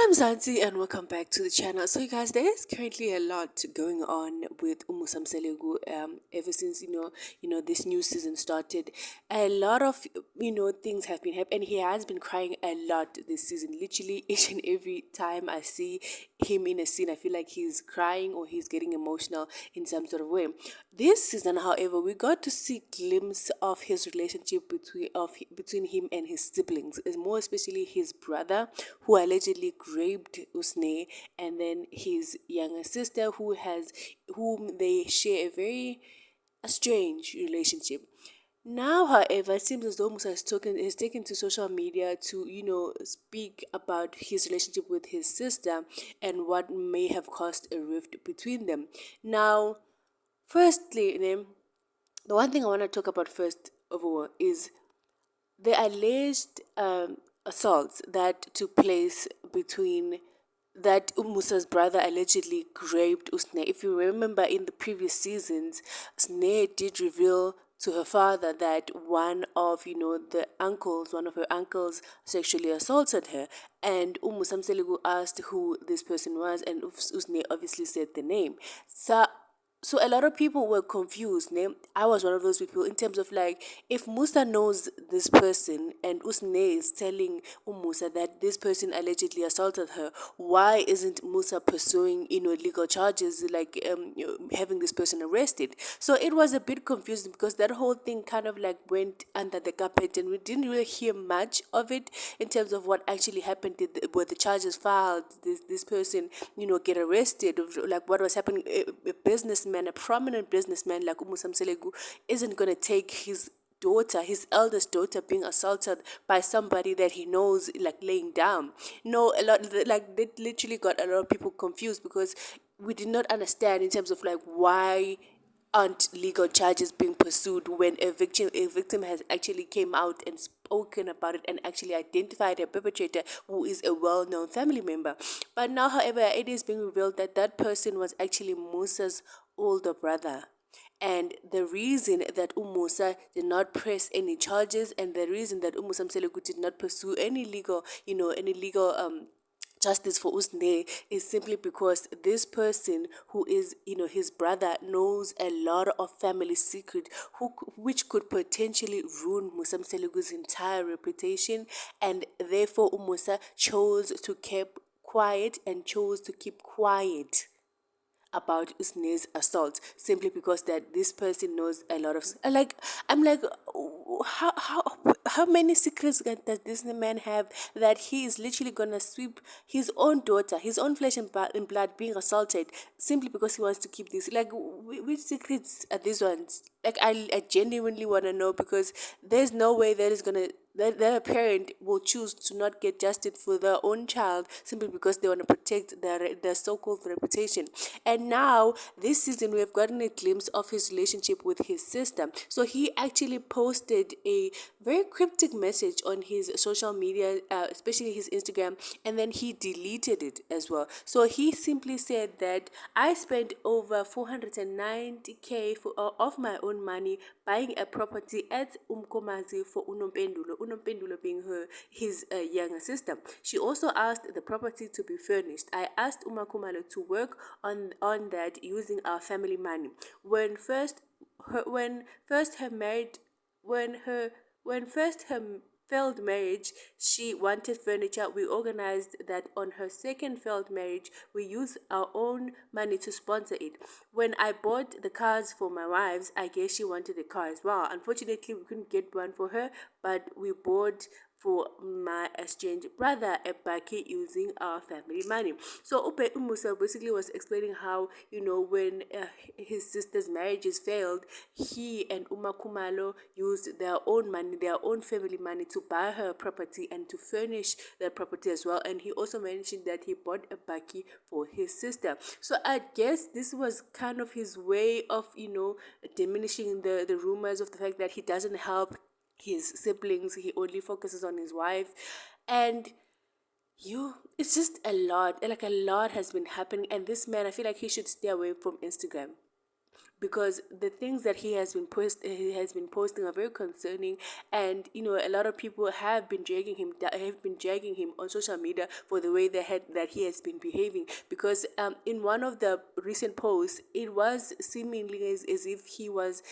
I'm Zanzi and welcome back to the channel. So you guys, there is currently a lot going on with Musa Mseleku ever since this new season started. A lot of things have been happening. He has been crying a lot this season. Literally each and every time I see him in a scene, I feel like he's crying or he's getting emotional in some sort of way. This season, however, we got to see glimpse of his relationship between him and his siblings, more especially his brother, who allegedly raped Usne, and then his younger sister, whom they share a strange relationship. Now, however, it seems as though Musa is taken to social media to, speak about his relationship with his sister and what may have caused a rift between them. Now, firstly, the one thing I want to talk about first of all is the alleged assaults that took place between that Musa's brother allegedly raped Usne. If you remember in the previous seasons, Usne did reveal to her father that one of her uncles sexually assaulted her. And Musa Mseleku asked who this person was, and Usne obviously said the name. So a lot of people were confused. I was one of those people in terms of like, if Musa knows this person and Usne is telling Musa that this person allegedly assaulted her, why isn't Musa pursuing legal charges like having this person arrested? So it was a bit confusing because that whole thing kind of like went under the carpet and we didn't really hear much of it in terms of what actually happened. Were the charges filed? This person get arrested? Like what was happening? A businessman, a prominent businessman like Musa Mseleku isn't going to take his daughter, his eldest daughter, being assaulted by somebody that he knows, like laying down. No, a lot, like they literally got a lot of people confused because we did not understand in terms of like why aren't legal charges being pursued when a victim has actually came out and spoken about it and actually identified a perpetrator who is a well-known family member. But now, however, it is being revealed that that person was actually Musa's older brother. And the reason that Musa did not press any charges, and the reason that Musa Mseleku did not pursue any legal justice for Usne is simply because this person who is his brother knows a lot of family secret which could potentially ruin Musa Mseleku's entire reputation, and therefore Musa chose to keep quiet and chose to keep quiet about Usne's assault simply because that this person knows a lot of like I'm like, how many secrets does this man have that he is literally gonna sweep his own daughter, his own flesh and blood being assaulted simply because he wants to keep this? Like which secrets are these ones? Like I genuinely want to know, because there's no way that a parent will choose to not get justice for their own child simply because they want to protect their so-called reputation. And now this season we have gotten a glimpse of his relationship with his sister. So he actually posted a very cryptic message on his social media, especially his Instagram, and then he deleted it as well. So he simply said that I spent over 490k of my own money buying a property at Umkomazi for Unompendulo being his younger sister. She also asked the property to be furnished. I asked Umakumalo to work on that using our family money. When first her married when first her failed marriage, she wanted furniture. We organized that. On her second failed marriage, we used our own money to sponsor it. When I bought the cars for my wives, I guess she wanted a car as well. Unfortunately, we couldn't get one for her, but we bought for my estranged brother a baki using our family money. So Upe Umusa basically was explaining how, when his sister's marriages failed, he and Uma Kumalo used their own money, their own family money, to buy her property and to furnish the property as well. And he also mentioned that he bought a baki for his sister. So I guess this was kind of his way of, diminishing the rumors of the fact that he doesn't help his siblings, he only focuses on his wife. And it's just a lot, like a lot has been happening, and this man, I feel like he should stay away from Instagram. because the things that he has been posting are very concerning. And a lot of people have been dragging him on social media for the way that he has been behaving, because in one of the recent posts it was seemingly as if he was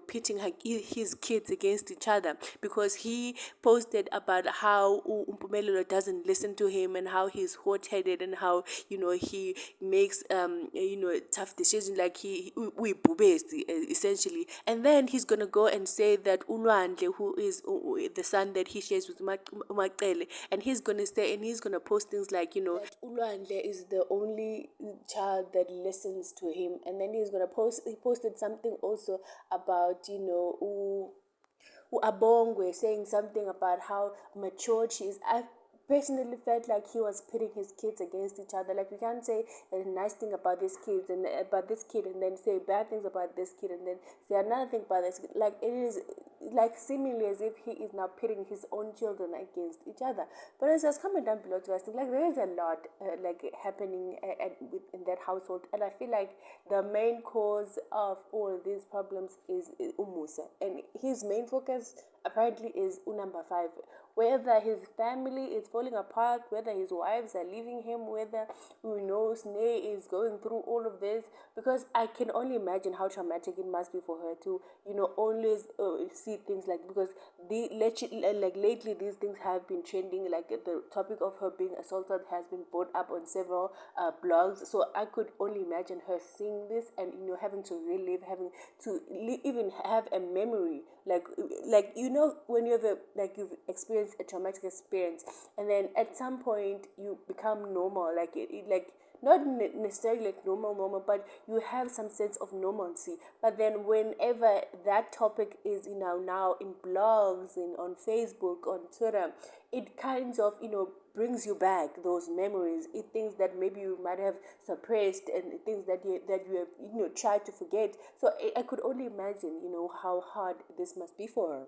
pitting his kids against each other, because he posted about how Umpumelelo doesn't listen to him, and how he's hot-headed, and how he makes tough decisions, like he uyibhubesi, essentially. And then he's gonna go and say that Ulwandle, who is the son that he shares with Umacele, and he's gonna post things like that Ulwandle is the only child that listens to him. And then he posted something also about Abongwe, saying something about how matured she is. I personally felt like he was pitting his kids against each other. Like, we can't say a nice thing about this kid and then say bad things about this kid and then say another thing about this kid. Like, it is like seemingly as if he is now pitting his own children against each other. But as I was coming down below to us, like, there is a lot like happening in that household, and I feel like the main cause of all these problems is Umusa, and his main focus apparently is number five. Whether his family is falling apart, whether his wives are leaving him, whether Sneh is going through all of this, because I can only imagine how traumatic it must be for her to always see things like, because like lately these things have been trending, like the topic of her being assaulted has been brought up on several blogs. So I could only imagine her seeing this and having to relive, having to even have a memory, like when you have you've experienced a traumatic experience, and then at some point you become normal, like like not necessarily like normal, but you have some sense of normalcy. But then whenever that topic is now in blogs, on Facebook, on Twitter, it kind of brings you back those memories, things that maybe you might have suppressed, and things that you have tried to forget. So I could only imagine how hard this must be for her.